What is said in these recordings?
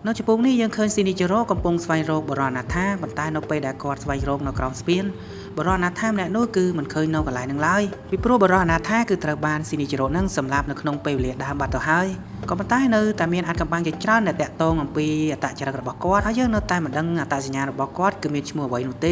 នៅចំពោះនេះយើងឃើញស៊ីនីជីរ៉ូកំពុងស្វែងរកបរិយាថាប៉ុន្តែនៅពេលដែលគាត់ស្វែងរកនៅក្រោមស្ពានបរិយាថាម្នាក់នោះគឺមិនឃើញនៅកន្លែងនឹងឡើយពីព្រោះបរិយាថាគឺត្រូវបានស៊ីនីជីរ៉ូនឹងសម្លាប់នៅក្នុងពេលវេលាដើមបាត់ទៅហើយក៏ប៉ុន្តែនៅតែមានអាចកំបាំងជាច្រើនដែលតាក់ទងអំពីអត្តចរិតរបស់គាត់ហើយយើងនៅតែមិនដឹងអត្តសញ្ញាណរបស់គាត់គឺមានឈ្មោះអ្វីនោះទ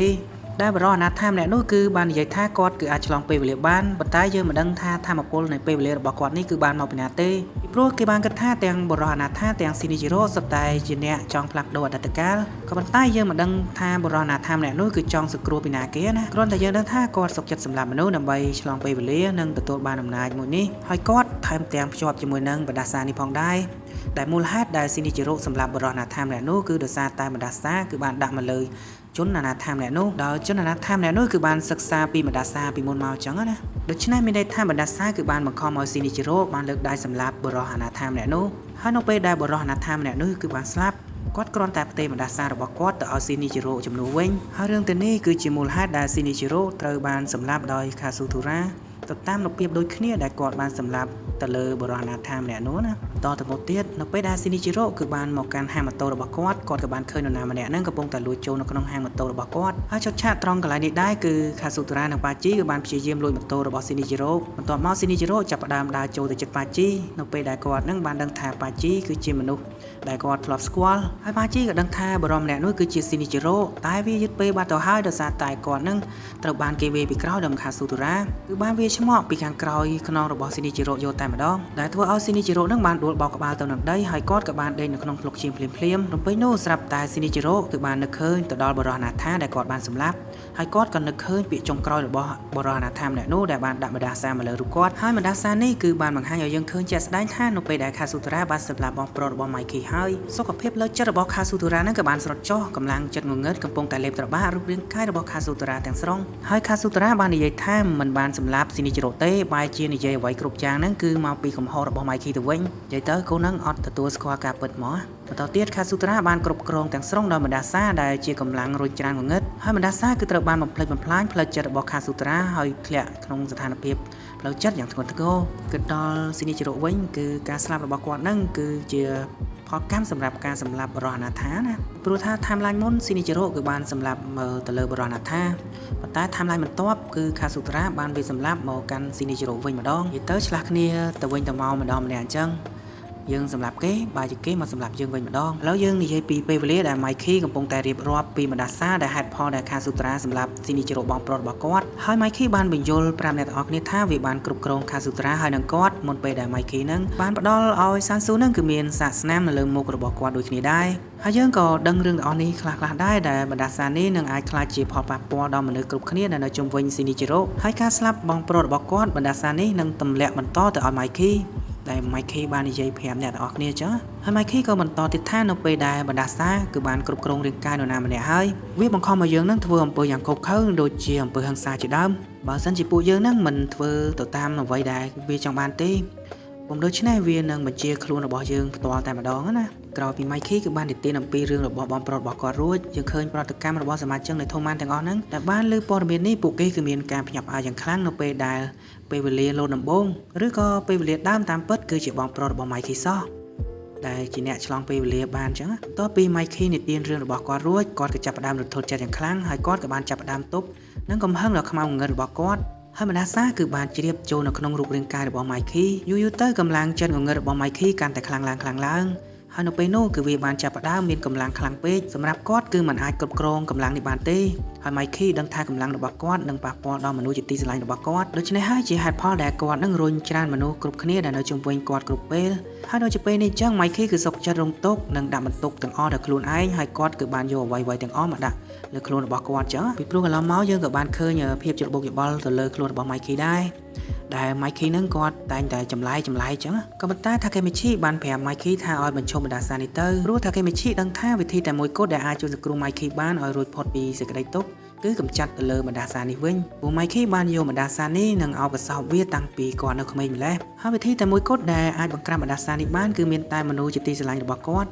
េដែលបរិយាថាម្នាក់នោះគឺបាននិយាយថាគាត់គឺអាចឆ្លងពេលវេលាបានប៉ុន្តែយើងមិនដឹងថាធម្មពលនៃពេលវេលារបស់គាត់នេះគឺបានមកពីណាទេពីព្រោះគេបានគិតថាទាំងបរិយាថាទាំងស៊ីនីជីរ៉ូសុទ្ធតែជាអ្នកចង់ផ្លាស់ប្ដូរអតីតកាលក៏ប៉ុន្តែយើងមិនដឹងថាបរិយាថាម្នាក់នោះគឺចង់សង្គ្រោះពីណាគេណាគ្រាន់តែយើងដឹងថាគាត់សុខចិត្តសម្លាប់មនុស្សដើម្បីឆ្លងពេលវេលានិងទទួលបានអំណាចមួយនេះហើយគាត់ថែមទាំងភ្ជាប់ជាមួយនឹងបណ្ដាសានេះផងដែរដែលមូលហេតុដែលស៊ីនីជីរ៉ូសម្លាប់បរិយាថាម្នាក់នោះគឺដោយសារតែបណ្ដាសាគឺបានដាក់មកលើជនអនាថាម្នាក់នោះដោយជនអនាថាម្នាក់នោះគឺបានសិក្សាពីបណ្ដាសាពីមុនមកអញ្ចឹងណាដូច្នេះមានន័យថាបណ្ដាសាគឺបានបង្ខំឲ្យស៊ីនីជីរ៉ូបានលើកដៃសម្លាប់បរិយាអនាថាម្នាក់នោះហើយនៅពេលដែលបរិយាអនាថាម្នាក់នោះគឺបានស្លាប់គាត់គ្រាន់តែផ្ទេរបណ្ដាសារបស់គាត់ទៅឲ្យស៊ីនីជីរ៉ូជំនួសវិញហើយរឿងទាំងនេះគឺជាមូលហេតុដែលស៊ីនីជីរ៉ូត្រូវបានសម្លាប់ដោយខាស៊ូទូរ៉ាទៅតាមរបៀបដូចគ្នាដែលគាត់បានសម្លាប់ទៅលើបរិយាអនាថាម្នាក់នោះណាតទៅមុខទៀតនៅពេលដែលស៊ីនីជីរ៉ូគឺបានមកកាន់ហាងម៉ូតូរបស់គាត់ក៏បានឃើញនរណាម្នាក់ហ្នឹងកំពុងតែលួចចូលនៅក្នុងហាងម៉ូតូរបស់គាត់ហើយចុចឆាកត្រង់កន្លែងនេះដែរគឺខាស៊ូទូរ៉ានិងប៉ាជីគឺបានព្យាយាមលួចម៉ូតូរបស់ស៊ីនីជីរ៉ូបន្ទាប់មកស៊ីនីជីរ៉ូចាប់ផ្ដើមដើរចូលទៅជិតប៉ាជីនៅពេលដែលគាត់ហ្នឹងបានដឹងថាប៉ាជីគឺជាមនុស្សដែលគាត់ធ្លាប់ស្គាល់ហើយប៉ាជីក៏ដឹងថាបរិយាម្នាក់នោះគឺជាស៊ីនីជីរ៉ូតែវាយឺតពេលបាត់ទៅហើយដោយសារតែគាត់ហ្នឹងត្រូវបានគេវាយពីក្រោយដល់ខាស៊ូទូរ៉ាគឺបានវាឆ្មក់ពីខាងក្រោយខ្នងរបស់ស៊ីនីជីរ៉ូយកតែម្ដងដែលធ្វើឲ្យស៊ីនីជីរ៉ូនឹងបានដួលបោកក្បាលទៅនឹងដីហើយគាត់ក៏បានដេកនៅក្នុងភ្លុកឈាមភ្លាមៗរំពេចនោះស្រាប់តែស៊ីនីជីរ៉ូគឺបាននឹកឃើញទៅដល់បរិយាអនាថាដែលគាត់បានសម្លាប់ហើយគាត់ក៏នឹកឃើញពាក្យចុងក្រោយរបស់បរិយាអនាថាម្នាក់នោះដែលបានដាក់បណ្ដាសាមកលើរូបគាត់ហើយបណ្ដាសានេះគឺបានបង្ហាញឲ្យយើងឃើញជាក់ស្ដែងថានៅពេលដែលខាស៊ូទូរ៉ាបានសម្លាប់បងប្រុសរបស់ម៉ៃគីហើយសុខភាពលើចិត្តរបស់ខាស៊ូទូរ៉ានឹងក៏បានស្រុតចុះកម្លាំងចិត្តងងឹតកំពុងតែលេបត្របាក់រូបរាងកាយរបស់ខាស៊ូទូរ៉ាទាំងស្រុងហើយខាស៊ូទូរ៉ាបាននិយាយថាមិនបានសម្លាប់ស៊ីនីជីរ៉ូទេបែរជានិយាយអ្វីគ្រប់យ៉ាងហ្នឹងគឺមកពីកំហុសរបស់ម៉ៃគីទៅវិញនិយាយទៅកូននឹងអត់ទទួលស្គាល់ការពិតមកបន្តទៀតខាស៊ូត្រាបានគ្រប់គ្រងទាំងស្រុងដោយបណ្ដាសាដែលជាកម្លាំងរុញច្រានងងឹតហើយបណ្ដាសាគឺត្រូវបានបំផ្លិចបំផ្លាញផ្លូវចិត្តរបស់ខាស៊ូត្រាហើយធ្លាក់ក្នុងស្ថានភាពផ្លូវចិត្តយ៉ាងធ្ងន់ធ្ងរគឺដល់ស៊ីនីជីរ៉ូវិញគឺការស្លាប់របស់គាត់នឹងគឺជាផលកម្មសម្រាប់ការសម្លាប់បរិយាអនាថាណាព្រោះថា timeline មុនស៊ីនីជីរ៉ូគឺបានសម្លាប់ទៅលើបរិយាអនាថាប៉ុន្តែ timeline បន្ទាប់គឺខាស៊ូត្រាបានវាសម្លាប់មកកាន់ស៊ីនីជីរ៉ូវិញម្ដងនិយាយទៅឆ្លាស់គ្នាទៅវិញទៅមកម្ដងម្នាក់អញ្ចឹងយើងសម្រាប់គេបើជាគេមកសម្រាប់យើងវិញម្ដងឥឡូវយើងនិយាយពីពេលវេលាដែលម៉ៃគីកំពុងតែរៀបរាប់ពីបណ្ដាសាដែលហេតុផលដែលខាស៊ូត្រាសម្រាប់ស៊ីនីជីរ៉ូបងប្រុសរបស់គាត់ហើយម៉ៃគីបានបញ្យល់ប្រាប់អ្នកទាំងអស់គ្នាថាវាបានគ្រប់គ្រងខាស៊ូត្រាហើយនឹងគាត់មុនពេលដែលម៉ៃគីនឹងបានផ្ដល់ឲ្យសានស៊ូនឹងគឺមានសាកស្នាមនៅលើមុខរបស់គាត់ដូចគ្នាដែរហើយយើងក៏ដឹងរឿងទាំងអស់នេះខ្លះៗដែរដែលបណ្ដាសានេះនឹងអាចខ្លាចជាផលប៉ះពាល់ដល់មនុស្សគ្រប់គ្នាដែលនៅជុំវិញស៊ីនីជីរ៉ូហើយការស្លាប់បងប្រុសរបស់គាត់បណ្ដាសានេះនឹងទម្លាក់បន្តទៅឲ្យម៉ៃគីដែលម៉ៃគីបាននិយាយប្រាប់អ្នកទាំងអស់គ្នាចឹងហើយម៉ៃគីក៏បន្តទៀតថានៅពេលដែលបណ្ដាសាគឺបានគ្រប់គ្រងរាងកាយនរណាម្នាក់ហើយវាបង្ខំឲ្យយើងនឹងធ្វើអំពើយ៉ាងកុបខើដូចជាអំពើហិង្សាជាដើមបើសិនជាពួកយើងនឹងមិនធ្វើទៅតាមអ្វីដែលវាចង់បានទេពុំដូច្នេះវានឹងបញ្ជាខ្លួនរបស់យើងផ្ទាល់តែម្ដងណាក្រោយពីម៉ៃគីគឺបាននិទានអំពីរឿងរបស់បងប្រុសរបស់គាត់រួចយើងឃើញប្រតិកម្មរបស់សមាជិកនៃធំម៉ានទាំងអស់ហ្នឹងដែលបានលើព័ត៌មាននេះពួកគេគឺមានការភ្ញាក់ផ្អើលយ៉ាងខ្លាំងនៅពេលដែលពេលវេលាលោតដំបងឬក៏ពេលវេលាដើមតាមពិតគឺជាបងប្រុសរបស់ម៉ៃគីសោះដែលជាអ្នកឆ្លងពេលវេលាបានអញ្ចឹងបន្ទាប់ពីម៉ៃគីនិទានរឿងរបស់គាត់រួចគាត់ក៏ចាប់ផ្ដើមរន្ធត់ចិត្តយ៉ាងខ្លាំងហើយគាត់ក៏បានចាប់ផ្ដើមទប់នឹងកំហឹងដល់ខ្មៅងងឹតរបស់គាត់ហើយបណ្ដាសាគឺបានជ្រាបចូលនៅក្នុងរូបរាងកាយរបស់ម៉ៃគីយូរទៅកម្លាំងចិត្តងងឹតរបស់ម៉ៃគីកាន់តែខ្លាំងឡើងហើយនៅពេលនោះគឺវាបានចាប់ផ្ដើមមានកម្លាំងខ្លាំងពេកសម្រាប់គាត់គឺมันអាចគ្រប់គ្រងកម្លាំងនេះបានទេហើយម៉ៃគីដឹងថាកម្លាំងរបស់គាត់នឹងប៉ះពាល់ដល់មនុស្សជាទីស្រឡាញ់របស់គាត់ដូច្នេះហើយជាហេតុផលដែលគាត់នឹងរុញច្រានមនុស្សគ្រប់គ្នាដែលនៅជុំវិញគាត់គ្រប់ពេលហើយដូចជាពេលនេះចឹងម៉ៃគីគឺសុខចិត្តរងទុក្ខនិងដាក់បន្ទុកទាំងអស់ដល់ខ្លួនឯងហើយគាត់គឺបានយកអ្វីៗទាំងអស់មកដាក់លើខ្លួនរបស់គាត់ចឹងពីព្រោះកន្លងមកយើងក៏បានឃើញភាពច្របូកច្របល់ទៅលើខ្លួនរបស់ម៉ៃគីដែរដែលម៉ៃគីនឹងគាត់តែងតែចម្លែកចឹងក៏ប៉ុន្តែថាកេមីឈីបានប្រាប់ម៉ៃគីថាឲ្យបញ្ឈប់បណ្ដាសានេះទៅព្រោះថាកេមីឈីដឹងថាវិធីតែមួយគត់ដែលអាចជួយសង្គ្រោះម៉ៃគីបានឲ្យរួចផុតពីសេចក្តីទុក្ខគឺកម្ចាត់ទៅលើបណ្ដាសានេះវិញពួកម៉ៃគីបានយកបណ្ដាសានេះនិងអោបកសោបវាតាំងពីគាត់នៅក្មេងម្ល៉េះហើយវិធីតែមួយគត់ដែលអាចបង្ក្រាបបណ្ដាសានេះបានគឺមានតែមនុស្សជាទីស្រឡាញ់របស់គាត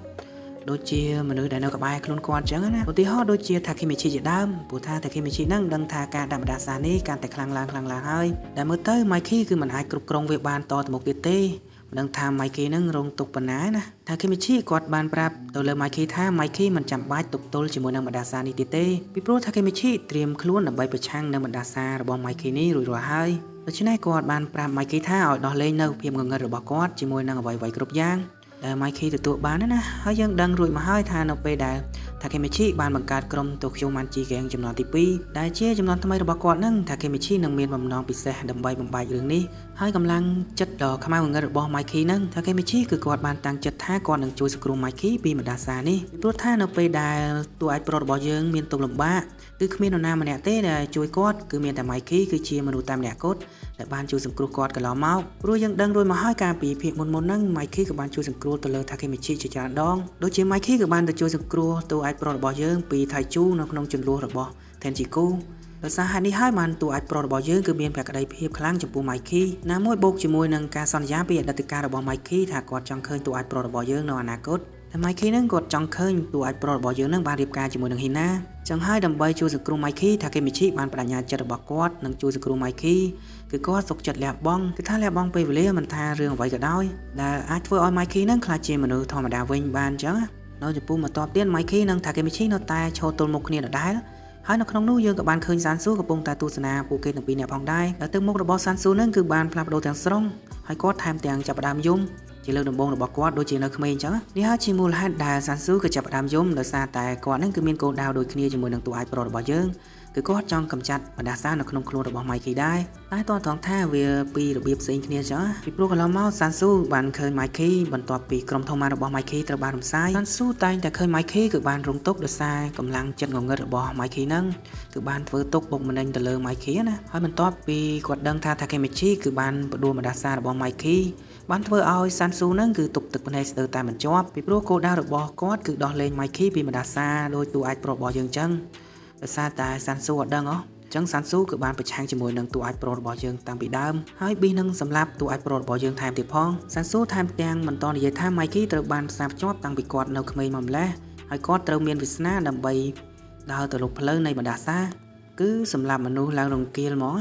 ់ដូចជាមនុស្សដែលនៅក្បែរខ្លួនគាត់អញ្ចឹងណាឧទាហរណ៍ដូចជាថាគីមីឈីជាដើមព្រោះថាគីមីឈីនឹងដឹងថាការដាក់បណ្ដាសានេះកាន់តែខ្លាំងឡើងហើយដែលមើលទៅម៉ៃគីគឺមិនអាចគ្រប់គ្រងវាបានតទៅមុខទៀតទេ នឹងថា Mikey នឹងរងទុកប៉ុណ្ណាណា Takemichi គាត់បានប្រាប់ទៅលើ Mikey ថា Mikey មិនចាំបាច់ទប់ទល់ជាមួយនឹងបណ្ដាសានេះទៀតទេពីព្រោះ Takemichi ត្រៀមខ្លួនដើម្បីប្រឆាំងនឹងបណ្ដាសារបស់ Mikey នេះរួចរាល់ហើយដូច្នេះគាត់បានប្រាប់ Mikey ថាឲ្យដោះលែងនៅភាពងងឹតរបស់គាត់ជាមួយនឹងអ្វីៗគ្រប់យ៉ាងដែល Mikey ទទួលបានណាហើយយើងដឹងរួចមកហើយថានៅពេលដែល Takemichi បានបង្កើតក្រុម Tokyo Manji Gang ចំនួនទី2ដែលជាចំនួនថ្មីរបស់គាត់នឹង Takemichi នឹងមានបំណងពិសេសដើម្បីបំបែករឿងនេះហើយកម្លាំងចិត្តដ៏ខ្មៅងងឹតរបស់ Mikey នឹង Takemichi គឺគាត់បានតាំងចិត្តថាគាត់នឹងជួយសង្គ្រោះ Mikey ពីបណ្ដាសានេះពីព្រោះថានៅពេលដែលតួឯកប្រុសរបស់យើងមានទុក្ខលំបាកគឺគ្មាននរណាម្នាក់ទេដែលជួយគាត់គឺមានតែ Mikey គឺជាមនុស្សតែម្នាក់គត់ដែលបានជួយសង្គ្រោះគាត់កន្លងមកព្រោះយើងដឹងរួចមកហើយកាលពីភាគមុនហ្នឹង Mikey ក៏បានជួយសង្គ្រោះទៅលើ Takemichi ជាច្រើនដងដូចជា Mikey ក៏បានទៅជួយសង្គ្រោះតួឯកប្រុសរបស់យើងពី Taichu នៅក្នុងជម្លោះរបស់ Tenjiku ដោយសារហេតុនេះហើយបានតួឯកប្រុសរបស់យើងគឺមានភក្តីភាពខ្លាំងចំពោះ Mikey ណាមួយបូកជាមួយនឹងការសន្យាពីអតីតកាលរបស់ Mikey ថាគាត់ចង់ឃើញតួឯកប្រុសរបស់យើងនៅអនាគតតែ Mikey នឹងគាត់ចង់ឃើញតួឯកប្រុសរបស់យើងនឹងបានរៀបការជាមួយនឹង Hina ចឹងហើយដើម្បីជួយសង្គ្រោះ Mikey Takemichi បានបដិញ្ញាចិត្តរបស់គាត់នឹងជួយសង្គ្រោះ Mikey គឺគាត់សុខចិត្តលះបង់គឺថាលះបង់ពេលវេលាមិនថារឿងអ្វីក៏ដោយដែលអាចធ្វើឲ្យ Mikey នឹងក្លាយជាមនុស្សធម្មតាវិញបានចឹងនៅចំពោះបន្ទាប់ទៀត Mikey និង Takemichi នៅតែឈរទល់មុខគ្នាដដែលហើយនៅក្នុងនោះយើងក៏បានឃើញ Sansu កំពុងតែទស្សនាពួកគេទាំងពីរនាក់ផងដែរដែលទឹកមុខរបស់ Sansu នឹងគឺបានផ្លាស់ប្ដូរទាំងស្រុងហើយគាត់ថែមទាំងចាប់ផ្ដើមយំជាលើកដំបូងរបស់គាត់ដូចជានៅក្មេងអញ្ចឹងនេះហើយជាមូលហេតុដែល Sansu ក៏ចាប់ផ្ដើមយំដោយសារតែគាត់នឹងគឺមានគោលដៅដូចគ្នាជាមួយនឹងតួឯកប្រុសរបស់យើងគឺគាត់ចង់កម្ចាត់បណ្ដាសានៅក្នុងខ្លួនរបស់ Mikey ដែរតែតោះត្រង់ថាវាពីរបៀបផ្សេងគ្នាចឹងពីព្រោះកន្លងមក Sansu បានឃើញ Mikey បន្ទាប់ពីក្រុមធម្មតារបស់ Mikey ត្រូវបានរំសាយ Sansu តែងតែឃើញ Mikey គឺបានរងទុក្ខដោយសារកម្លាំងចិត្តងងឹតរបស់ Mikey ហ្នឹងគឺបានធ្វើទុក្ខបុកម្នេញទៅលើ Mikey ណាហើយបន្ទាប់ពីគាត់ដឹងថា Takemichi គឺបានផ្ដួលបណ្ដាសារបស់ Mikey បានធ្វើឲ្យ Sansu ហ្នឹងគឺទុកទឹកភ្នែកស្ទើរតែមិនជាប់ពីព្រោះគោលដៅរបស់គាត់គឺដោះលែង Mikey ពីបណ្ដាសាដោយតួឯកប្រុសរបស់យើងចឹងដោយសារតែ Sansu អត់ដឹងចឹង Sansu គឺបានប្រឆាំងជាមួយនឹងតួឯកប្រុសរបស់យើងតាំងពីដើមហើយប៊ីនឹងសម្លាប់តួឯកប្រុសរបស់យើងថែមទៀតផង Sansu ថែមទាំងបន្តនិយាយថា Mikey ត្រូវបានផ្សារភ្ជាប់តាំងពីគាត់នៅក្មេងមកម្លេះហើយគាត់ត្រូវមានវាសនាដើម្បីដើរទៅរកផ្លូវនៃបណ្ដាសាគឺសម្លាប់មនុស្សឡើងរង្គាលមក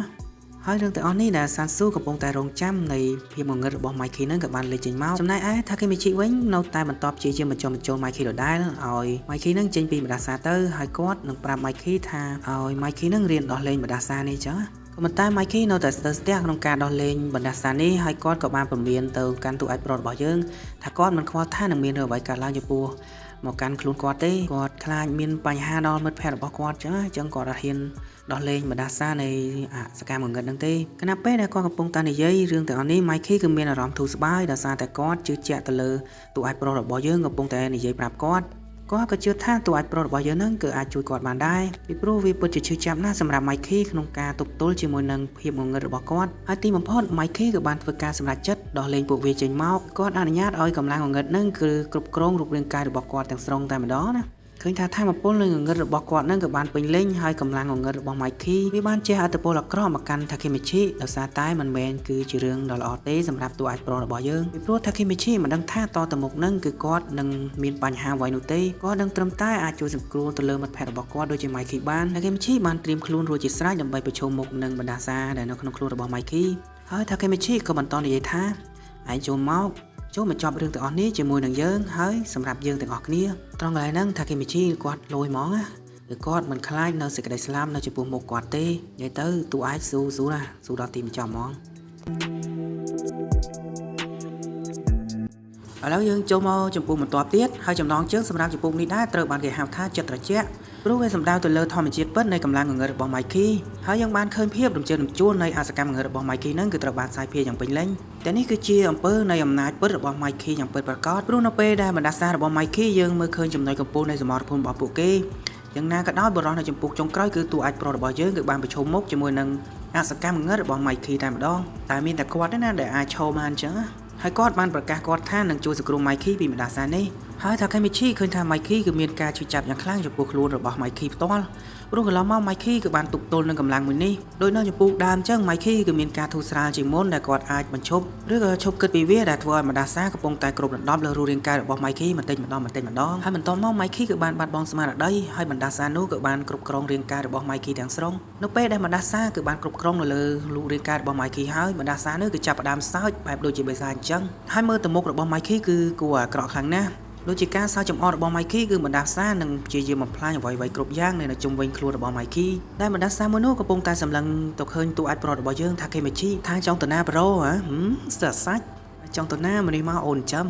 ហើយរឿងទាំងអស់នេះដែល Sansu កំពុងតែរងចាំនៃភាពងងឹតរបស់ Mikey នឹងក៏បានលេចចេញមកចំណែកឯ Takemichi វិញនៅតែបន្តព្យាយាមបញ្ចុះបញ្ចូល Mikey ដដែលឲ្យ Mikey នឹងចេញពីបណ្ដាសាទៅហើយគាត់នឹងប្រាប់ Mikey ថាឲ្យ Mikey នឹងរៀនដោះលែងបណ្ដាសានេះចឹងក៏ប៉ុន្តែ Mikey នៅតែស្ទើរស្ទះក្នុងការដោះលែងបណ្ដាសានេះហើយគាត់ក៏បានពមៀនទៅកាន់តួឯកប្រុសរបស់យើងថាគាត់មិនខ្វល់ថានឹងមានរឿងអ្វីកើតឡើងចំពោះមកកាន់ខ្លួនគាត់ទេគាត់ខ្លាចមានបញ្ហាដល់មិត្តភក្តិរបស់គាត់ចឹងគាត់អត់ហ៊ានដោះលែងបណ្ដាសានៃសកម្មងងឹតហ្នឹងទេគណៈពេលដែលគាត់កំពុងតែនិយាយរឿងទាំងអស់នេះ Mikey គឺមានអារម្មណ៍ធូរស្បើយដោយសារតែគាត់ជឿជាក់ទៅលើតួឯកប្រុសរបស់យើងកំពុងតែនិយាយប្រាប់គាត់ក៏ជឿថាតួឯកប្រុសរបស់យើងហ្នឹងគឺអាចជួយគាត់បានដែរពីព្រោះវាពិតជាឈឺចាប់ណាស់សម្រាប់ Mikey ក្នុងការទប់ទល់ជាមួយនឹងភាពងងឹតរបស់គាត់ហើយទីបំផុត Mikey ក៏បានធ្វើការសម្រេចចិត្តដោះលែងពួកវាចេញមកគាត់អនុញ្ញាតឲ្យកម្លាំងងងឹតហ្នឹងគឺគ្រប់គ្រងរូបរាងកាយរបស់គាត់ទាំងស្រុងតែម្ដងណាឃើញថាធម៌ពលនិងងងឹតរបស់គាត់នឹងក៏បានពេញលេញហើយកម្លាំងងងឹតរបស់ Mikey វាបានជះឥទ្ធិពលអាក្រក់មកកាន់ Takemichi ដោយសារតែមិនមែនគឺជារឿងដ៏ល្អទេសម្រាប់តួឯកប្រុសរបស់យើងពីព្រោះ Takemichi មិនដឹងថាតទៅមុខនឹងគឺគាត់នឹងមានបញ្ហាអ្វីនោះទេគាត់នឹងត្រឹមតែអាចជួយសង្គ្រោះទៅលើមិត្តភក្តិរបស់គាត់ដូចជា Mikey បាន Takemichi បានត្រៀមខ្លួនរួចជាស្រេចដើម្បីប្រឈមមុខនឹងបណ្ដាសាដែលនៅក្នុងខ្លួនរបស់ Mikey ហើយ Takemichi ក៏បន្តនិយាយថាឯងចូលមកចប់រឿងទាំងអស់នេះជាមួយនឹងយើងហើយសម្រាប់យើងទាំងអស់គ្នាត្រង់កន្លែងហ្នឹង Takemichi គាត់លយហ្មងណាគឺគាត់មិនខ្លាចនៅសេចក្តីស្លាប់នៅចំពោះមុខគាត់ទេនិយាយទៅតួឯកស៊ូណាស៊ូដល់ទីបញ្ចប់ហ្មងឥឡូវយើងចូលមកចំពោះបន្ទាប់ទៀតហើយចំណងជើងសម្រាប់ចំពោះនេះដែរត្រូវបានគេហៅថាចិត្តត្រជាក់ព្រោះវាសំដៅទៅលើធម្មជាតិពិតនៃកម្លាំងងងឹតរបស់ Mikey ហើយយើងបានឃើញភាពរំជើបរំជួលនៃអសកម្មងងឹតរបស់ Mikey នឹងគឺត្រូវបានសាយភាយយ៉ាងពេញលេញតែនេះគឺជាអំពើនៃអំណាចពិតរបស់ Mikey យ៉ាងពិតប្រាកដព្រោះនៅពេលដែលបណ្ដាសារបស់ Mikey យើងមើលឃើញចំណុចកំពូលនៃសមរភូមិរបស់ពួកគេយ៉ាងណាក៏ដោយបរិសុទ្ធនៅចំពោះចុងក្រោយគឺតួឯកប្រុសរបស់យើងគឺបានប្រឈមមុខជាមួយនឹងអសកម្មងងឹតរបស់ Mikey តែម្ដងតែមានតែគាត់ទេណាដែលអាចឈរបានអញ្ចឹងហើយគាត់បានប្រកាសគាត់ថានឹងជួយសង្គ្រោះ Mikey ពីបណ្ដាសានេះ ហើយថាគេមីឈីឃើញថាម៉ៃគីគឺមានការជួយចាប់យ៉ាងខ្លាំងចំពោះខ្លួនរបស់ម៉ៃគីផ្ទាល់ព្រោះកន្លងមកម៉ៃគីគឺបានទប់ទល់នឹងកម្លាំងមួយនេះដោយនៅចំពោះដើមចឹងម៉ៃគីគឺមានការធូរស្រាលជាងមុនដែលគាត់អាចបញ្ឈប់ឬក៏ឈប់គិតពីវាដែលធ្វើឲ្យម្ដាសាកំពុងតែគ្រប់ដណ្ដប់លើរូបរាងកាយរបស់ម៉ៃគីបន្តិចម្ដងហើយបន្តមកម៉ៃគីគឺបានបាត់បង់ស្មារតីហើយម្ដាសានោះក៏បានគ្រប់គ្រងរាងកាយរបស់ម៉ៃគីទាំងស្រុងនៅពេលដែលម្ដាសាគឺបានគ្រប់គ្រងនៅលើរូបរាងកាយរបស់ម៉ៃគីហើយម្ដាសានោះគឺចាប់ផ្ដើមសើចបែបដូចជាបិសាចអញ្ចឹងហើយមើលទៅមុខរបស់ម៉ៃគីគឺគួរអាក្រក់ខ្លាំងណាស់ដូចជាការសើចចំអករបស់ម៉ៃគីគឺបណ្ដាសានឹងព្យាយាមបំផ្លាញអ្វីៗគ្រប់យ៉ាងនៅជុំវិញខ្លួនរបស់ម៉ៃគីដែលបណ្ដាសាមួយនោះកំពុងតែសម្លឹងទៅឃើញតួអាចប្រត់របស់យើងថាគេមីឈីថាចង់ទៅណាប្រូស្ទើរសាច់ចង់ទៅណាម្នេះមកអូនចាំ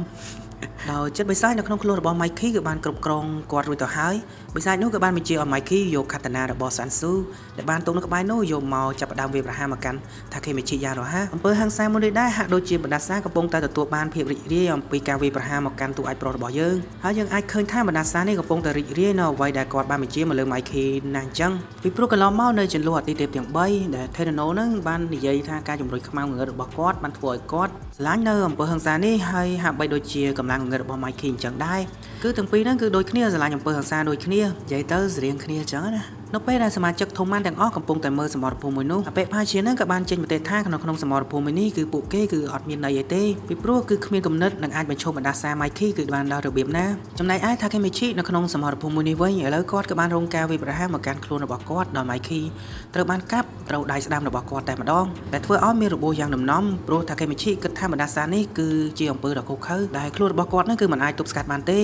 ដោយចិត្តបិសាចនៅក្នុងខ្លួនរបស់ម៉ៃគីគឺបានគ្រប់គ្រងគាត់រួចទៅហើយបិសាចនោះក៏បានបញ្ជាឲ្យម៉ៃគីយកខតនារបស់សាន់ស៊ូដែលបានទុកនៅក្បែរនោះយកមកចាប់ផ្ដើមវាប្រហារមកកាន់ថាគេមីឈីយ៉ាងរហ័សអំពើហិង្សាមួយនេះដែរហាក់ដូចជាបណ្ដាសាកំពុងតែទទួលបានភាពរីករាយអំពីការវាប្រហារមកកាន់តួអាចប្រត់របស់យើងហើយយើងអាចឃើញថាបណ្ដាសានេះកំពុងតែរីករាយនៅអ្វីដែលគាត់បានបញ្ជាមកលើម៉ៃគីណាស់អញ្ចឹងពីព្រោះកន្លងមកនៅចន្លោះអាទិទេពទាំង3ដែល Tenno នឹងបាននិយាយថាការជំរុញខ្មៅងងឹតរបស់គាត់បានធ្វើឲ្យគាត់ស្រឡាញ់នៅអំពើហិង្សានេះហើយហាក់បីដូចជាកម្លាំងងងឹតរបស់ម៉ៃគីអញ្ចឹងដែរគឺទាំងពីរហ្នឹងគឺដូចគ្នាស្រឡាញ់អំពើហិង្សាដូចគ្នានិយាយទៅស្រៀងគ្នាអញ្ចឹងណានៅពេលដែលសមាជិកធំម៉ាន់ទាំងអស់កំពុងតែមើលសមរភូមិមួយនោះអបិផាជានឹងក៏បានចេញមតិថាក្នុងសមរភូមិនេះគឺពួកគេគឺអត់មានន័យអីទេពីព្រោះគឺគ្មានគំនិតនឹងអាចបញ្ឈប់បណ្ដាសាម៉ៃគីគឺបានដល់របៀបណាចំណែកឯថាគេមីឈីនៅក្នុងសមរភូមិមួយនេះវិញឥឡូវគាត់ក៏បានរងការវាយប្រហារមកកាន់ខ្លួនរបស់គាត់ដោយម៉ៃគីត្រូវបានកាប់ត្រូវដៃស្ដាំរបស់គាត់តែម្ដងដែលធ្វើឲ្យមានរបួសយ៉ាងដំណំព្រោះថាគេមីឈីគិតថាបណ្ដាសានេះគឺជាអំពើដ៏ឃោរឃៅដែលខ្លួនរបស់គាត់នឹងគឺមិនអាចទប់ស្កាត់បានទ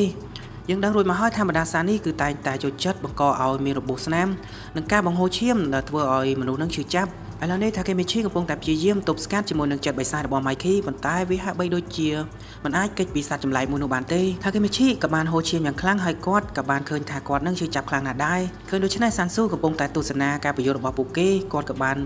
េយើងដឹងរួចមកហើយថាបណ្ដាសានេះគឺតែងតែចូលចិត្តបង្កឲ្យមានរបួសស្នាមនិងការបង្ហូរឈាមដែលធ្វើឲ្យមនុស្សនឹងឈឺចាប់ឥឡូវនេះថាគេមីឈីកំពុងតែព្យាយាមទប់ស្កាត់ជាមួយនឹងចិត្តបិសាចរបស់ម៉ៃគីប៉ុន្តែវាហាក់បីដូចជាមិនអាចគេចពីសត្វចម្លែកមួយនោះបានទេថាគេមីឈីក៏បានហូរឈាមយ៉ាងខ្លាំងហើយគាត់ក៏បានឃើញថាគាត់នឹងឈឺចាប់ខ្លាំងណាស់ដែរឃើញដូច្នេះសាន់ស៊ូកំពុងតែទស្សនាការប្រយុទ្ធរបស់ពួកគេគាត់ក៏បា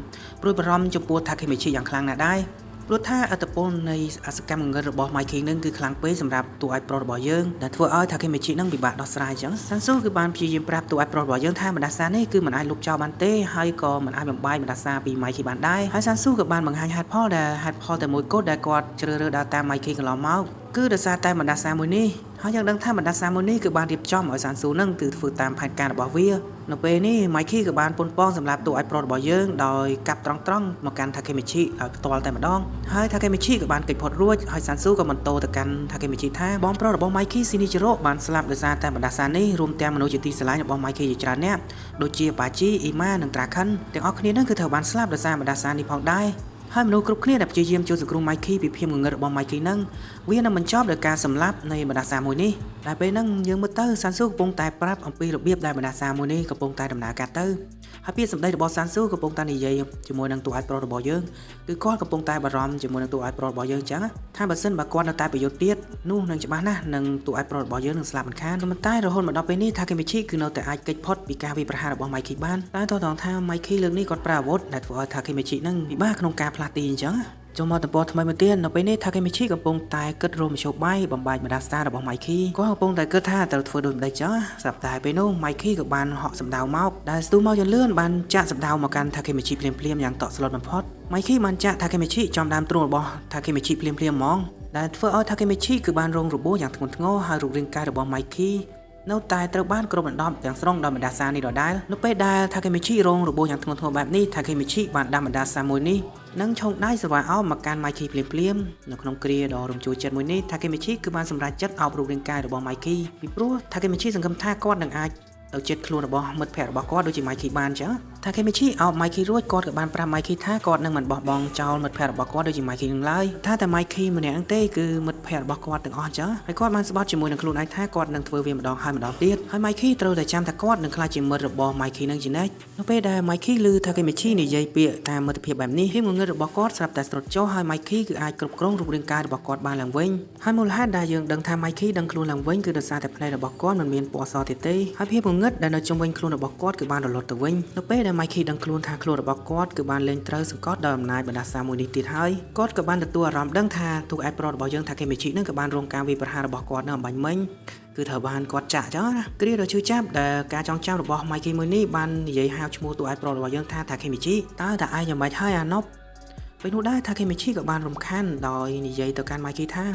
នព្រួយបារម្ភចំពោះថាគេមីឈីយ៉ាងខ្លាំងណាស់ដែរព្រោះថាអត្តពលនៃអសកម្មងងឹតរបស់ម៉ៃគីនឹងគឺខ្លាំងពេកសម្រាប់តួអាចប្រត់របស់យើងដែលធ្វើឲ្យថាគេមីឈីនឹងពិបាកដោះស្រាយអញ្ចឹងសាន់ស៊ូគឺបានព្យាយាមប្រាប់តួអាចប្រត់របស់យើងថាបណ្ដាសានេះគឺមិនអាចលុបចោលបានទេហើយក៏មិនអាចបំបាយបណ្ដាសាពីម៉ៃគីបានដែរហើយសាន់ស៊ូក៏បានបង្ហាញហេតុផលតែមួយគត់ដែលគាត់ជ្រើសរើសដើរតាមម៉ៃគីកន្លងមកគឺដោយសារតែបណ្ដាសាមួយនេះហើយយើងដឹងថាបណ្ដាសាមួយនេះគឺបានរៀបចំឲ្យសាន់ស៊ូនឹងគឺធ្វើតាមផែនការរបស់វានៅពេលនេះម៉ៃគីក៏បានប៉ុនប៉ងសម្រាប់តួអាចប្រត់របស់យើងដោយកាប់ត្រង់មកកាន់ថាគេមីឈីឲ្យផ្ទាល់តែម្ដងហើយថាគេមីឈីក៏បានគេចផុតរួចហើយសាន់ស៊ូក៏បន្តទៅកាន់ថាគេមីឈីថាបងប្រុសរបស់ម៉ៃគីស៊ីនីជីរ៉ូបានស្លាប់ដោយសារតែបណ្ដាសានេះរួមទាំងមនុស្សជាទីស្រឡាញ់របស់ម៉ៃគីជាច្រើនអ្នកដូចជាប៉ាជីអ៊ីម៉ានិងត្រាខិនទាំងអស់គ្នានឹងគឺត្រូវបានស្លាប់ដោយសារបណ្ដាសានេះផងដែរហើយមនុស្សគ្រប់គ្នាដែលព្យាយាមជួយសង្គ្រោះម៉ៃគីពីភាពងងឹតរបស់ម៉ៃគីនឹងវានឹងបញ្ចប់ដោយការសម្លាប់នៃបណ្ដាសាមួយនេះតែពេលហ្នឹងយើងមើលទៅសាន់ស៊ូកំពុងតែប្រាប់អំពីរបៀបដែលបណ្ដាសាមួយនេះកំពុងតែដំណើរការទៅហើយពាក្យសម្ដីរបស់សាន់ស៊ូកំពុងតែនិយាយជាមួយនឹងតួអាចប្រត់របស់យើងគឺគាត់កំពុងតែបារម្ភជាមួយនឹងតួអាចប្រត់របស់យើងអញ្ចឹងថាបើសិនបើគាត់នៅតែប្រយុទ្ធទៀតនោះនឹងច្បាស់ណាស់នឹងតួអាចប្រត់របស់យើងនឹងស្លាប់មិនខានប៉ុន្តែរហូតមកដល់ពេលនេះថាគេមីឈីគឺនៅតែអាចគេចផុតពីការវាយប្រហាររបស់ម៉ៃគីបានតែតោះតងថាម៉ៃគីលើកនេះគាត់ប្រើអាវុធដែលធ្វើឲ្យថាគេមីឈីនឹងពិបាកក្នុងការផ្លាស់ទីអញ្ចឹងចូលមកតំព័ន្ធថ្មីមួយទៀតនៅពេលនេះថាគេមីឈីកំពុងតែគិតរមមធ្យោបាយបំបាយបណ្ដាសារបស់ម៉ៃគីគាត់កំពុងតែគិតថាត្រូវធ្វើដូចម្ដេចចឹងស្រាប់តែពេលនោះម៉ៃគីក៏បានហក់សម្ដៅមកដែលស្ទុះមកយ៉ាងលឿនបានចាក់សម្ដៅមកកាន់ថាគេមីឈីភ្លាមៗយ៉ាងតក់ស្លុតបំផុតម៉ៃគីបានចាក់ថាគេមីឈីចំដើមទ្រូងរបស់ថាគេមីឈីភ្លាមៗហ្មងដែលធ្វើឲ្យថាគេមីឈីគឺបានរងរបួសយ៉ាងធ្ងន់ធ្ងរហើយរូបរាងកាយរបស់ម៉ៃគីនៅតែត្រូវបានគ្របដណ្ដប់ទាំងស្រុងដោយបណ្ដាសានេះដដែលនៅពេលដែលថាគេមីឈីរងរបួសយ៉ាងធ្ងន់ធ្ងរបែបនេះថាគេមីឈីបានដាំបណ្ដាសាមួយនេះនឹងឆោងដៃសវ៉ាអោបមកកាន់ម៉ៃគីភ្លាមនៅក្នុងគ្រាដ៏រំជួលចិត្តមួយនេះថាគេមីឈីគឺបានសម្រេចចិត្តអោបរូបរាងកាយរបស់ម៉ៃគីពីព្រោះថាគេមីឈីសង្ឃឹមថាគាត់នឹងអាចទៅចិត្តខ្លួនរបស់មិត្តភ័ក្តិរបស់គាត់ដូចជាម៉ៃគីបានចឹងថាគេមីឈីអោបម៉ៃគីរួចគាត់ក៏បានប្រាប់ម៉ៃគីថាគាត់នឹងមិនបោះបង់ចោលមិត្តភ័ក្តិរបស់គាត់ដូចជាម៉ៃគីនឹងឡើយថាតែម៉ៃគីម្នាក់ហ្នឹងទេគឺមិត្តភ័ក្តិរបស់គាត់ទាំងអស់ចឹងហើយគាត់បានស្បត់ជាមួយនឹងខ្លួនឯងថាគាត់នឹងធ្វើវាម្ដងហើយម្ដងទៀតហើយម៉ៃគីត្រូវតែចាំថាគាត់នឹងក្លាយជាមិត្តរបស់ម៉ៃគីនឹងជានិច្ចនៅពេលដែលម៉ៃគីឮថាគេមីឈីនិយាយពាក្យតាមមិត្តភាពបែបនេះភាពងងឹតរបស់គាត់ស្រាប់តែស្រុតចុះហើយម៉ៃគីគឺអាចគ្រប់គ្រងរូបរាងកាយរបស់គាត់បានឡើងវិញហើយមូលហេតុដែលយើងដឹងថាម៉ៃគីដឹងខ្លួនឡើងវិញគឺដោយសារតែភ្នែករបស់គាត់មិនមានពណ៌សទៀតទេហើយភាពងងឹតដែលនៅជុំវិញខ្លួនរបស់គាត់គឺបានរលត់ទៅវិញនៅពេលដែលម៉ៃគីដឹងខ្លួនថាខ្លួនរបស់គាត់គឺបានលែងត្រូវសង្កត់ដោយអំណាចបណ្ដាសាមួយនេះទៀតហើយគាត់ក៏បានទទួលអារម្មណ៍ដឹងថាទូកឯប្រត់របស់យើងថាគេមីឈីនឹងក៏បានរងការវាយប្រហាររបស់គាត់នៅអំបញ្ញមិញគឺត្រូវបានគាត់ចាក់ចឹងណាគ្រាដ៏ឈឺចាប់ដែលការចងចាំរបស់ម៉ៃគីមួយនេះបាននិយាយហៅឈ្មោះទូកឯប្រត់របស់យើងថាគេមីឈីតើឯងយ៉ាងម៉េចហើយអាណប់ ពេលនោះដែរថាគេមិនឈីក៏បានរំខានដោយនិយាយទៅកាន់ម៉ៃគីថា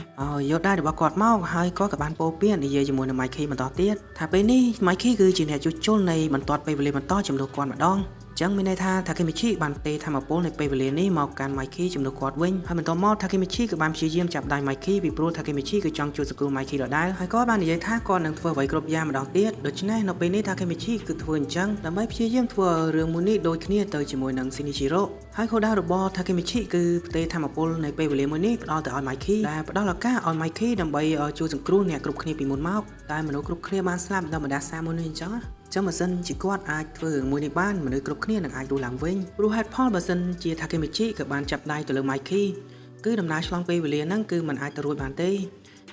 យកដែររបស់គាត់មកហើយក៏បានពោពៀននិយាយជាមួយនឹងម៉ៃគីបន្តទៀតថាពេលនេះម៉ៃគីគឺជាអ្នកជួសជុលនៃបន្ទាត់ពេលវេលាបន្តចំនួនគាត់ម្ដងចឹងមានន័យថាថាគេមីឈីបានទេធម្មពលនៃពេលវេលានេះមកកាន់ម៉ៃគីជំនួសគាត់វិញហើយបន្តមកថាគេមីឈីក៏បានព្យាយាមចាប់ដៃម៉ៃគីពីព្រោះថាគេមីឈីគឺចង់ជួយសកូម៉ៃគីដដែលហើយក៏បាននិយាយថាគាត់នឹងធ្វើអ្វីគ្រប់យ៉ាងម្ដងទៀតដូច្នេះនៅពេលនេះថាគេមីឈីគឺធ្វើអញ្ចឹងដើម្បីព្យាយាមធ្វើរឿងមួយនេះដូចគ្នាទៅជាមួយនឹងស៊ីនីជីរ៉ូហើយគោលដៅរបស់ថាគេមីឈីគឺទេធម្មពលនៃពេលវេលាមួយនេះផ្ដល់ទៅឲ្យម៉ៃគីដែលផ្ដល់ឱកាសឲ្យម៉ៃគីដើម្បីជួយសង្គ្រោះអ្នកគ្រប់គ្នាពីមុនមកតែមនុស្សគ្រប់គ្នាបានស្លាប់ដោយម្ដាសាមួយនេះអញ្ចឹងចឹងបើសិនជាគាត់អាចធ្វើរឿងមួយនេះបានមនុស្សគ្រប់គ្នានឹងអាចរស់ឡើងវិញព្រោះហេតុផលបើសិនជាថាគេមីឈីក៏បានចាប់ដៃទៅលើម៉ៃគីគឺដំណើរឆ្លងពេលវេលាហ្នឹងគឺมันអាចទៅរួចបានទេ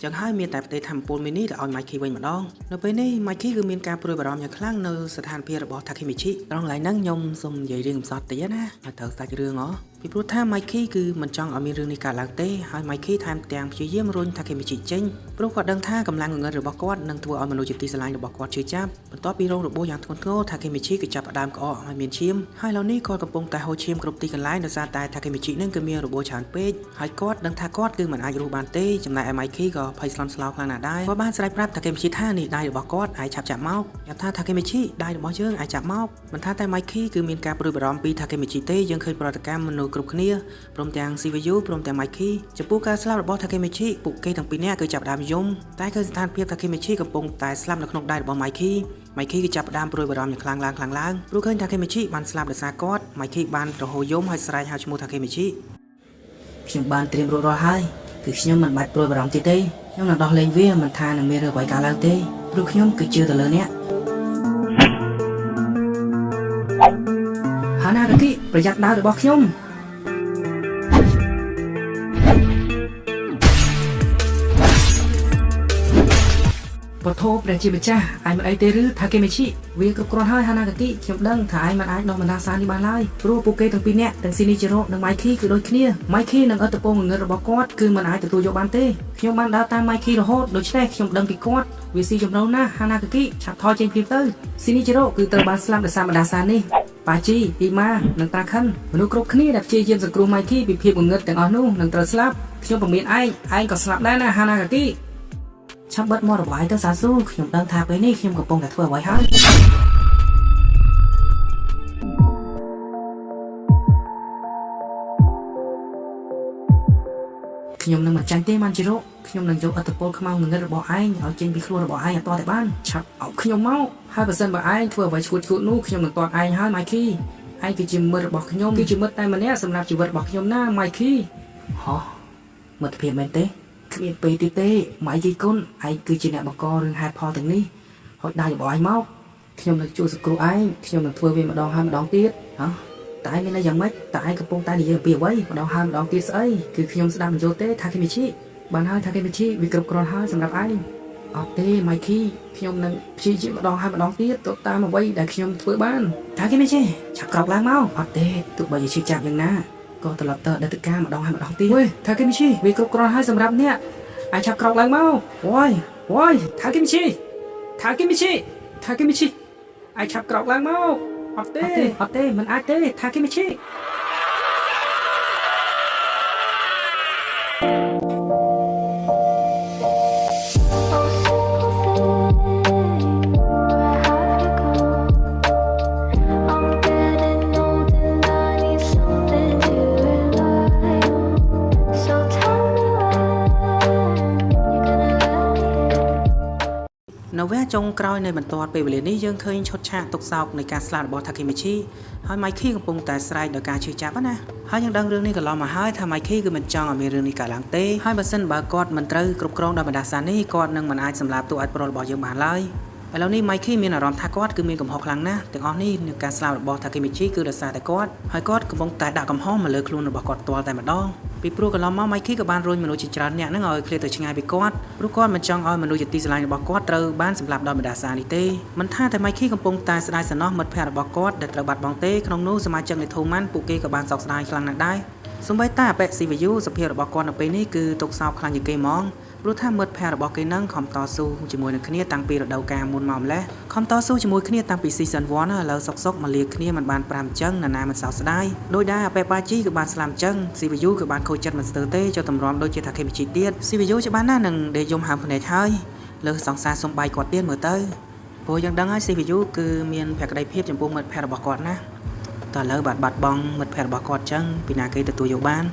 ចឹងហើយមានតែប្រទេសធម្មពលមីនេះទៅឲ្យម៉ៃគីវិញម្ដងនៅពេលនេះម៉ៃគីគឺមានការព្រួយបារម្ភយ៉ាងខ្លាំងនៅស្ថានភាពរបស់ថាគេមីឈីត្រង់ឡៃហ្នឹងខ្ញុំសូមនិយាយរឿងកំសត់តិចណាហើយត្រូវសាច់រឿងពីព្រោះថាម៉ៃគីគឺមិនចង់ឲ្យមានរឿងនេះកើតឡើងទេហើយម៉ៃគីថែមទាំងព្យាយាមរុញថាគេមីឈីចេញព្រោះគាត់ដឹងថាកម្លាំងងងឹតរបស់គាត់នឹងធ្វើឲ្យមនុស្សជាទីស្រឡាញ់របស់គាត់ឈឺចាប់បន្ទាប់ពីរងរបួសយ៉ាងធ្ងន់ធ្ងរថាគេមីឈីគឺចាប់ផ្ដើមក្អកហើយមានឈាមហើយឥឡូវនេះគាត់កំពុងតែហូរឈាមគ្រប់ទីកន្លែងដោយសារតែថាគេមីឈីនឹងគឺមានរបួសច្រើនពេកហើយគាត់ដឹងថាគាត់គឺមិនអាចរស់បានទេចំណែកឯម៉ៃគីក៏ភ័យស្លន់ស្លោខ្លាំងណាស់ដែរគាត់បានស្រែកប្រាប់ថាគេមីឈីថានេះដៃរបស់គាត់អាចឆាប់ចាក់មកយ៉ាងថាគេមីឈីដៃរបស់យើងអាចចាប់មកមិនថាតែម៉ៃគីគឺមានការព្រួយបារម្ភពីថាគេមីឈីទេយើងឃើញប្រតិកម្មមនុស្សគ្រប់គ្នាព្រមទាំងស៊ីវីយូព្រមទាំងម៉ៃគីចំពោះការស្លាប់របស់ថាគេមីឈីពួកគេទាំងពីរនាក់គឺចាប់ផ្ដើមយំតែគឺស្ថានភាពថាគេមីឈីកំពុងតែស្លាប់នៅក្នុងដៃរបស់ម៉ៃគីគឺចាប់ផ្ដើមព្រួយបារម្ភយ៉ាងខ្លាំងឡើងព្រោះឃើញថាគេមីឈីបានស្លាប់ដោយសារគាត់ម៉ៃគីបានរហូតយំហើយស្រែកហៅឈ្មោះថាគេមីឈីខ្ញុំបានត្រៀមរួចរាល់ហើយគឺខ្ញុំមិនបាច់ព្រួយបារម្ភទៀតទេខ្ញុំនឹងដោះលែងវាមិនថានឹងមានរឿងអ្វីកើតឡើងទេព្រោះខ្ញុំគឺជឿទៅលើអ្នកហាណាកាគីប្រយ័ត្នដាវរបស់ខ្ញុំពធព្រះជាម្ចាស់ឯងមិនអីទេឬថាគេមីឈីវាគ្រប់គ្រាន់ហើយហាណាកាគីខ្ញុំដឹងថាឯងមិនអាចដោះបណ្ដាសានេះបានឡើយព្រោះពួកគេទាំងពីរនាក់ទាំងស៊ីនីជីរ៉ូនិងម៉ៃគីគឺដូចគ្នាម៉ៃគីនិងឥទ្ធិពលងងឹតរបស់គាត់គឺមិនអាចទទួលយកបានទេខ្ញុំបានដើរតាមម៉ៃគីរហូតដូច្នេះខ្ញុំដឹងពីគាត់វាស៊ីចម្រូវណាស់ហាណាកាគីឆាប់ថយចេញភ្លាមទៅស៊ីនីជីរ៉ូគឺត្រូវបានស្លាប់ដោយសារបណ្ដាសានេះប៉ាជីអ៊ីម៉ានិងតាខិនមនុស្សគ្រប់គ្នាដែលព្យាយាមសង្គ្រោះម៉ៃគីពីភាពងងឹតទាំងអស់នោះនឹងត្រូវស្លាប់ខ្ញុំពំមានឯងក៏ស្លាប់ដែរណាហាណាកាគីឆាប់បិទមាត់របស់ឯងទៅសាស៊ូខ្ញុំដឹងថាពេលនេះខ្ញុំកំពុងតែធ្វើអ្វីហើយខ្ញុំនឹងមិនចាញ់ទេម៉ាន់ជីរ៉ូខ្ញុំនឹងយកឥទ្ធិពលខ្មៅងងឹតរបស់ឯងឲ្យចេញពីខ្លួនរបស់ឯងឲ្យតតែបានឆាប់អោបខ្ញុំមកហើយបើសិនបើឯងធ្វើអ្វីឈួតនោះខ្ញុំនឹងតតឯងហើយម៉ៃគីឯងគឺជាមិត្តរបស់ខ្ញុំគឺជាមិត្តតែម្នាក់សម្រាប់ជីវិតរបស់ខ្ញុំណាម៉ៃគីហ៎មិត្តភាពមែនទេគ្មានពេលទៀតទេម៉ៃគីគុណឯងគឺជាអ្នកបង្ករឿងហេតុផលទាំងនេះហុចដៃរបស់ឯងមកខ្ញុំនឹងជួយសង្គ្រោះឯងខ្ញុំនឹងធ្វើវាម្ដងហើយម្ដងទៀតហ៎តែឯងមានន័យយ៉ាងម៉េចតែឯងកំពុងតែនិយាយអំពីអ្វីម្ដងហើយម្ដងទៀតស្អីគឺខ្ញុំស្ដាប់មិនយល់ទេថាគេមីឈីបានហើយថាគេមីឈីវាគ្រប់គ្រាន់ហើយសម្រាប់ឯងអត់ទេម៉ៃគីខ្ញុំនឹងព្យាយាមម្ដងហើយម្ដងទៀតទៅតាមអ្វីដែលខ្ញុំធ្វើបានថាគេមីឈីឆាប់ក្រោកឡើងមកអត់ទេទោះបីជាឈឺចាប់យ៉ាងណាក៏ត្រឡប់ទៅអតីតកាលម្ដងហើយម្ដងទៀតថាគេមីឈីវាគ្រប់គ្រាន់ហើយសម្រាប់អ្នកអាចឆាប់ក្រោកឡើងមកវ៉យថាគេមីឈីអាចឆាប់ក្រោកឡើងមកអត់ទេមិនអាចទេថាគេមីឈីនៅវគ្គចុងក្រោយនៃបន្ទាត់ពេលវេលានេះយើងឃើញឈុតឆាកទុកសោកនៃការស្លាប់របស់ថាគេមីឈីហើយម៉ៃគីកំពុងតែស្រែកដោយការឈឺចាប់ណាហើយយើងដឹងរឿងនេះកន្លងមកហើយថាម៉ៃគីគឺមិនចង់ឲ្យមានរឿងនេះកើតឡើងទេហើយបើសិនបើគាត់មិនត្រូវគ្រប់គ្រងដោយបណ្ដាសានេះគាត់នឹងមិនអាចសម្លាប់តួឯកប្រុសរបស់យើងបានឡើយឥឡូវនេះម៉ៃគីមានអារម្មណ៍ថាគាត់គឺមានកំហុសខ្លាំងណាស់ទាំងអស់នេះនឹងការស្លាប់របស់ថាគេមីឈីគឺដោយសារតែគាត់ហើយគាត់កំពុងតែដាក់កំហុសមកលើខ្លួនរបស់គាត់ផ្ទាល់តែម្ដងពីព្រោះកន្លងមកម៉ៃគីក៏បានរុញមនុស្សជាច្រើនអ្នកហ្នឹងឲ្យឃ្លាតទៅឆ្ងាយពីគាត់ព្រោះគាត់មិនចង់ឲ្យមនុស្សជាទីស្រឡាញ់របស់គាត់ត្រូវបានសម្លាប់ដោយបណ្ដាសានេះទេមិនថាតែម៉ៃគីកំពុងតែស្ដាយសំណោះមិត្តភក្តិរបស់គាត់ដែលត្រូវបាត់បង់ទេក្នុងនោះសមាជិកនៃធូម៉ាន់ពួកគេក៏បានសោកស្ដាយខ្លាំងណាស់ដែរ សំបីតាអបិស៊ីវីយូសភាពរបស់គាត់នៅពេលនេះគឺទុកសោកខ្លាំងជាងគេហ្មងព្រោះថាមិត្តភ័ក្តិរបស់គេនឹងខំតស៊ូជាមួយនឹងគ្នាតាំងពីរដូវកាលមុនមកម្លេះខំតស៊ូជាមួយគ្នាតាំងពី season 1 ឥឡូវសុកមកលាគ្នាមិនបាន5អញ្ចឹងណាណាមិនសោកស្ដាយដោយដែរអបិបាជីក៏បានស្លាប់អញ្ចឹងស៊ីវីយូក៏បានខូចចិត្តមិនស្ទើរទេចូលតម្រាំដូចជាថាគេវិជីទៀតស៊ីវីយូច្បាស់ណាស់នឹងដេកយំហើមភ្នែកហើយលើសង្សារសំបាយគាត់ទៀតមើលទៅព្រោះយ៉ាងដឹងហើយស៊ីវីយូគឺមានភក្ដីភាពចំពោះមិត្តភ័ក្តិរបស់គាត់ណាតើឥឡូវបាត់បង់មិត្តភ័ក្តិរបស់គាត់អញ្ចឹងពីណាគេទទួលយកបាន